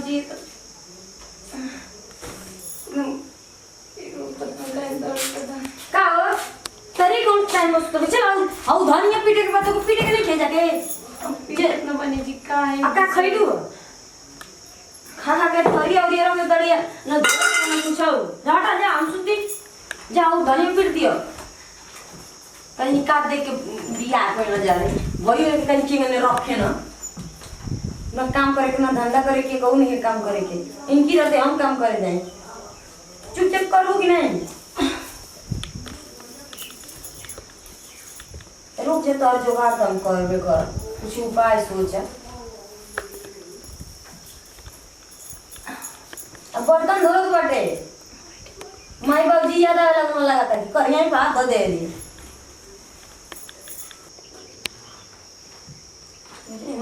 जी का हो तरी कौन टाइम मस्त बच्चे आओ धनिया पीटे के बाद को पीटे के नहीं खे जाके पीटे न बने जी का है अका खइलू खा के थरी और ये रंग दड़िया न कुछ हो जाटा जा हम सुती जाओ धनिया पीट दियो कहीं काट दे के बिया कोई न जा रही वही कहीं की मैंने रखे न काम करे के ना धंधा करे के कहू नहीं काम करे के इनकी रहते हम काम करे जाए चुपचाप करो कि नहीं रुक जे तोर जुगाड़ तो हम करबे कर कुछ उपाय सोचा अब बर्तन धो के बटे माई बाबूजी ज्यादा लगने लगा था कि करिया ही भात धो दे दी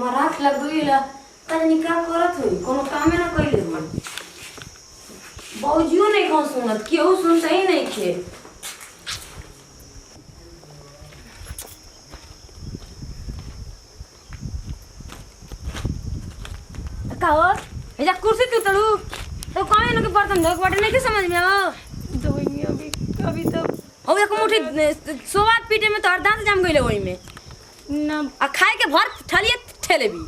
मराठ लग गई ला कहीं का करत हुई कोनो काम ना कइले मन बाबूजियो नहीं कौन सुनत केहू सुनता ही नहीं खे का हो एजा कुर्सी तू तड़ू तो कौन न के बर्तन धो के बटे नहीं के समझ में आओ धोएंगे अभी तो हो एक मुट्ठी सोवात पीटे में तो हर दांत जम गइले ओई में ना आ खाए के भर ठलिए ठेले भी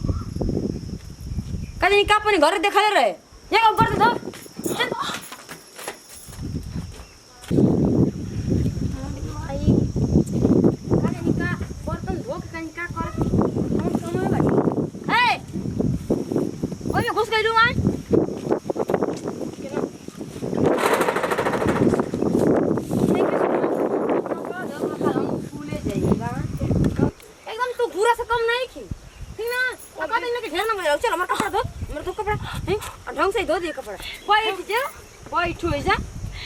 कहीं का अपने घर देखा रहे ये ऊपर धो चल भाई कहीं का बर्तन धो के कहीं का कर हम समय लगी ए ओए में घुस गइलू आ एकदम तू पूरा से कम नहीं की ठीक ना लगा देने के ढेर ना मिले चल हमारा कपड़ा धो मेरे तो कपड़ा हैं ढंग से धो दे कपड़ा बैठ जा बैठो जा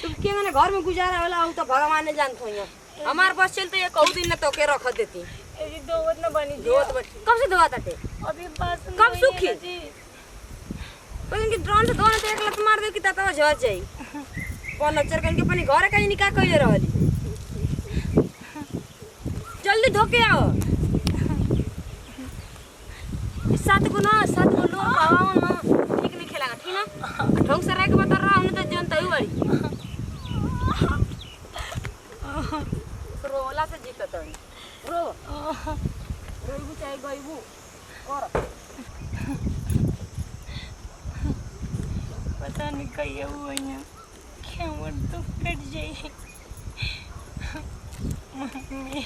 तुम के मैंने घर में गुजारा वाला हूं तो भगवान ने जानत हो यहाँ हमार बस चलते ये कहू दिन न तो के रख देती एजी दोवत न बनी जी धोत बैठ कब से धोआ ताटे अभी बात कब सूखी कोई इनकी ड्रोन से धोने तो एक लत मार दे कि तब झड़ जाई कौन लचर कन के अपनी घर कहीं निकाल कइले रहली जल्दी धो के आओ सात को लोग आवा ना ठीक नहीं खेलागा ठीक ना ढंग से रह के बता रहा हूं तो जनता ही बड़ी रोला से जीतत है रो रोइबू चाहे गइबू और पता नहीं कहिए वो है क्या मर तो कट जाए मम्मी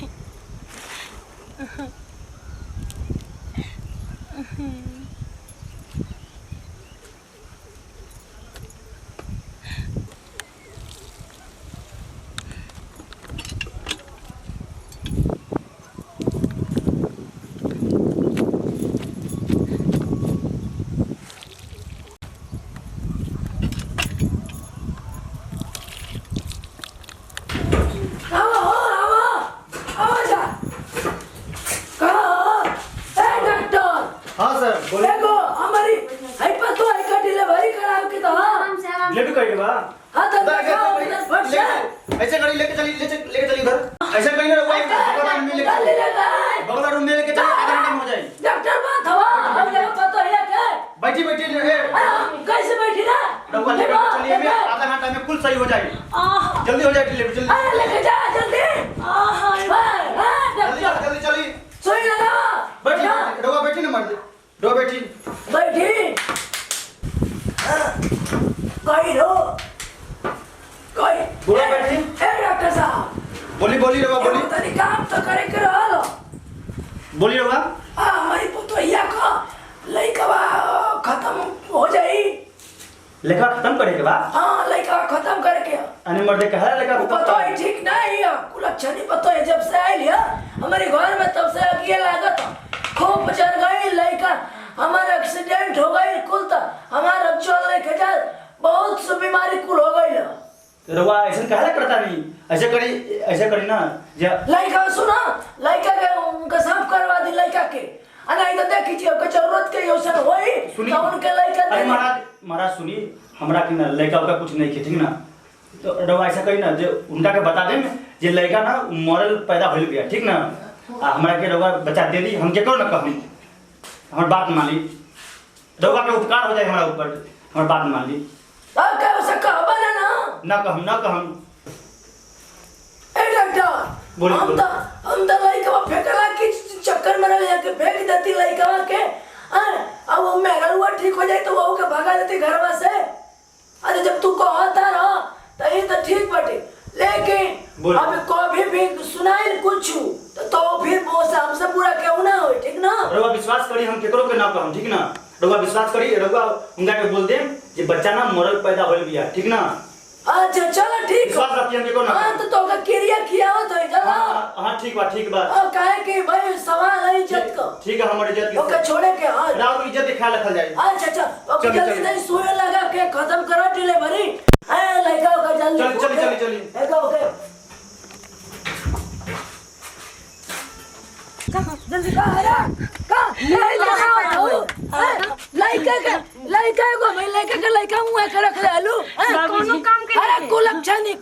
ऐसे गाड़ी लेके चली उधर ऐसे कहीं ना बगल में लेके चली आधा घंटा में हो जाए डॉक्टर बात हवा हम जगह पता है क्या बैठी कैसे बैठी ना डब्बा लेके चलिए में आधा घंटा में कुल सही हो जाए जल्दी हो जाए डिलीवरी जल्दी अरे लेके जा जल्दी जल्दी चली सोई लगा बैठी डब्बा बैठी ना मर्द डब्बा बैठी कोई रो कोई बोलो बैठी ए डॉक्टर साहब बोली डब्बा बोली तनी काम तो करे के रहलो बोली डब्बा हमारी पुतोहिया का लइकवा खत्म हो जाई लेखा खत्म करे के बाद हां लइका खत्म करे के अने मर्दे कहा लेखा पतो है ठीक नहीं है कुलच्छा नहीं पतो है जब से आई है हमारे घर में तब से अगिए लागत खूब चल गई लइका हमारा एक्सीडेंट हो गई कुल तो हमारा चल लेके जा बहुत सी बीमारी कुल हो गई रवा ऐसा कहला करता नहीं ऐसे करी ना जे लइका सुना लइका के उनका साफ करवा दी लइका के अना इधर देखी छी के जरूरत के योसन होई तो उनके लइका अरे महाराज सुनी हमरा के ना लइका का कुछ नहीं ठीक ना तो रवा ऐसा करी ना जे उनका के बता दे जे लइका ना मॉरल पैदा होल गया ठीक ना हमरा के रवा बच्चा दे दी हम के करो ना कहनी हमर बात मान ली रवा के उपकार हो जाए हमरा ऊपर हमारे बात मान ली। क्या उसे कहबा ना ना कहम ए डॉक्टर बोली, हम बोली। हम तो लइका फेंकला के चक्कर में रह के फेंक देती लइका के अब वो मेरा हुआ ठीक हो जाए तो वो के भगा देती घरवा से। अरे जब तू कहता रहा तो ये तो ठीक बटे लेकिन बोली। अब कभी भी सुनाई कुछ तो फिर वो से हमसे पूरा क्यों ना हो ठीक ना। रउआ विश्वास करी हम केकरो के ना कहम ठीक ना। रउआ विश्वास करी रउआ उनका के बोल दे जे बच्चा ना मरल पैदा होल बिया ठीक ना। अच्छा चलो ठीक विश्वास रखी हम केकरो ना। हां तो का क्रिया किया हो तो जरा हां ठीक बा काहे कि भाई सवाल है इज्जत का। ठीक है हमारी इज्जत ओके छोड़े के हां राव की इज्जत के ख्याल रखल जाए। अच्छा ओके जल्दी से सुई लगा के खत्म करो डिलीवरी ए लगा का जल्दी चली ओके जल्दी का है का लइका को भाई लइका मुंह के रख ले आलू कोनो काम के अरे कुलक्षणी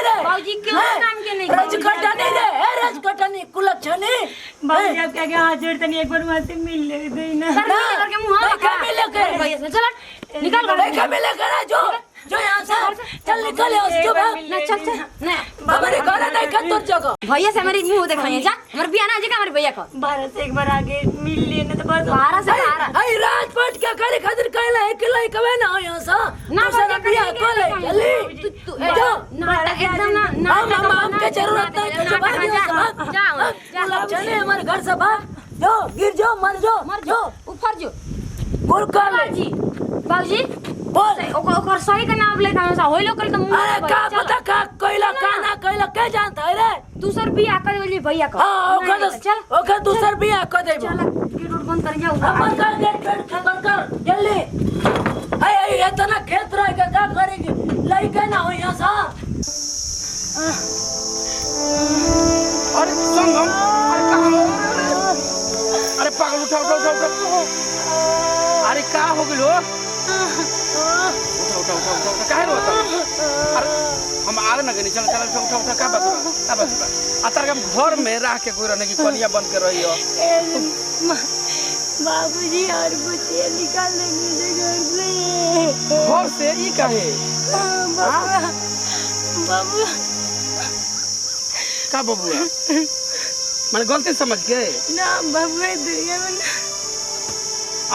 रे बाबूजी क्यों काम के नहीं रज कटनी रे रज कटनी कुलक्षणी बाबूजी आप क्या हाथ जोड़ते नहीं एक बार वहां से मिल ले दे ना करके मुंह का मिले कर भैया से चल निकल लइका मिले कर जो यहाँ से चल निकल यहाँ से जो भाग ना चल ना हमारे घर नहीं कर तोर जगह भैया से हमारी मुंह दिखाइए जा हमारे बिया ना जी का हमारे भैया को 12 से एक बार आगे मिल लेना तो बस 12 से 12 आई राजपाट क्या करे खातिर कहला है कि लइका वे ना यहाँ से ना दूसरा बिया को ले जल्दी तू जो ना एकदम ना हम के जरूरत नहीं जो भाग यहाँ से जाओ कुलक्षणी हमारे घर से भाग जो गिर जाओ मर जो ऊपर जो बोल कर ले बाबूजी बाबूजी बोल ओकर सही का नाम ले था होई लोकल तो मुंह अरे का पता का कोइला का ना कोइला के जानता है रे दूसर बिया कर बोली भैया को हां ओके दूसर बिया कर दे चल गेट बंद कर जाओ बंद कर गेट बंद कर जल्दी आई इतना खेत रह के क्या करेगी लइका ना हो यहाँ से अरे संगम अरे कहाँ अरे पागल उठा अरे का हो गेलो उठा काहे रोता अरे हम आगे न गनी चल उठा का बात अतर हम घर में रह के कोई रहने की कलिया बन के रही हो बाबूजी और बुचिया निकाल देंगे घर से ई काहे बाबू का बबुआ मैंने गलती समझ के ना बाबू दुनिया में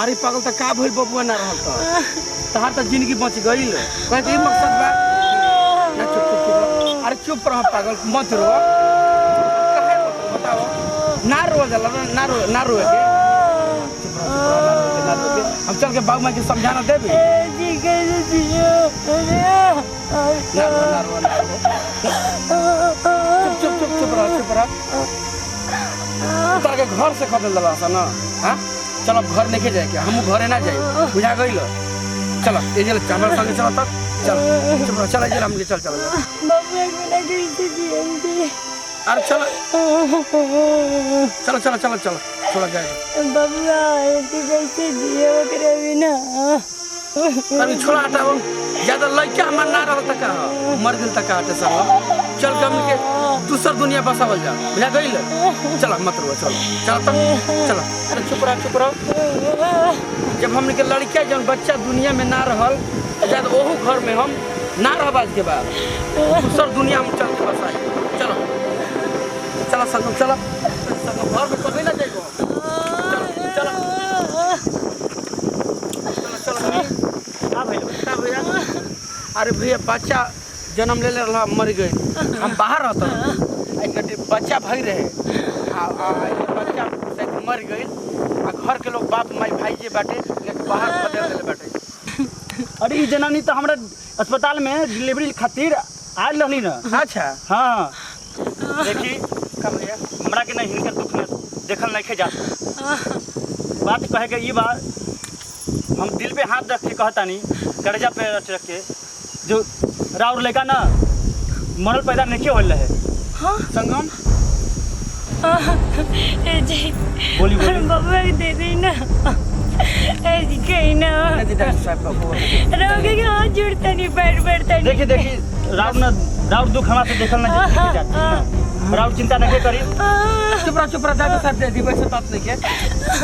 अरे पागल तो का भइल बबुआ ना रहल तहार तो जिंदगी बच गई कहे के मकसद बा ना चुप अरे चुप रह पागल मत रो काहे बताओ ना रो जाला ना रो के हम चल के बाबू माँ के समझाना देबे ठीक है जियो ना रो चुप रह उतर के घर से खबल दला सा ना हां चलो घर लेके जाए के हम घरे ना जाए बुझा गइल चलो ए जल चावल संगे चलो तब चल चुप रह चल हम के चल बाबू एक मिनट कैसे जिएंगे अरे चलो थोड़ा जाए बाबू ऐसे कैसे जिए करे बिना अरे छोड़ा हटाओ ज्यादा लइका हमर ना रहल त का मर गेल त का हटे सब चल के हमके दूसर दुनिया बसावल जा बुझा गइल चल मत रो चल तब अरे चुप रह जब हमने के लड़किया जब बच्चा दुनिया में ना रहल ज्यादा ओहू घर में हम ना रहबाज के बाद दूसर दुनिया में चल के बसाई चलो संग घर में कभी ना जाइबो अरे भैया बच्चा जन्म ले रहा मर गए हम बाहर रहता एक बच्चा भई रहे बच्चा मर गई घर के लोग बाप माई भाई जे बाटे बाहर बदल देले बाटे अरे ई जनानी तो हमरा अस्पताल में डिलीवरी खातिर आयल रहली ना। अच्छा हाँ देखी का भैया हमरा के नहीं हिनकर दुख में देखल नहीं खे जाता बात कहे के ई बात हम दिल पे हाथ रख के कहता नहीं कर्जा पे रख के जो राउर लड़का ना मरल पैदा नहीं होल रहे। हाँ संगम ए जी बोली बाबू दे देना ऐसी कहीं ना रोगे के हाथ जुड़ता नहीं पैर बढ़ता नहीं। देखिए राउर दुख हमारे से देखल नहीं जाता राउर चिंता नहीं करी चुप रह दादा साहब दे दी वैसे बात नहीं के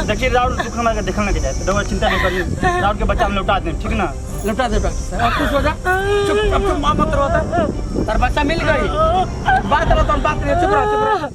देखिए राउर दुख हमारे देखल नहीं जाए राउर चिंता नहीं करी राउर के बच्चा हम लौटा दें ठीक ना। लौटा दे डॉक्टर साहब अब खुश हो जा चुप अब चुप मत रहो तार बच्चा मिल गई बात रहो तो बात नहीं चुप रहो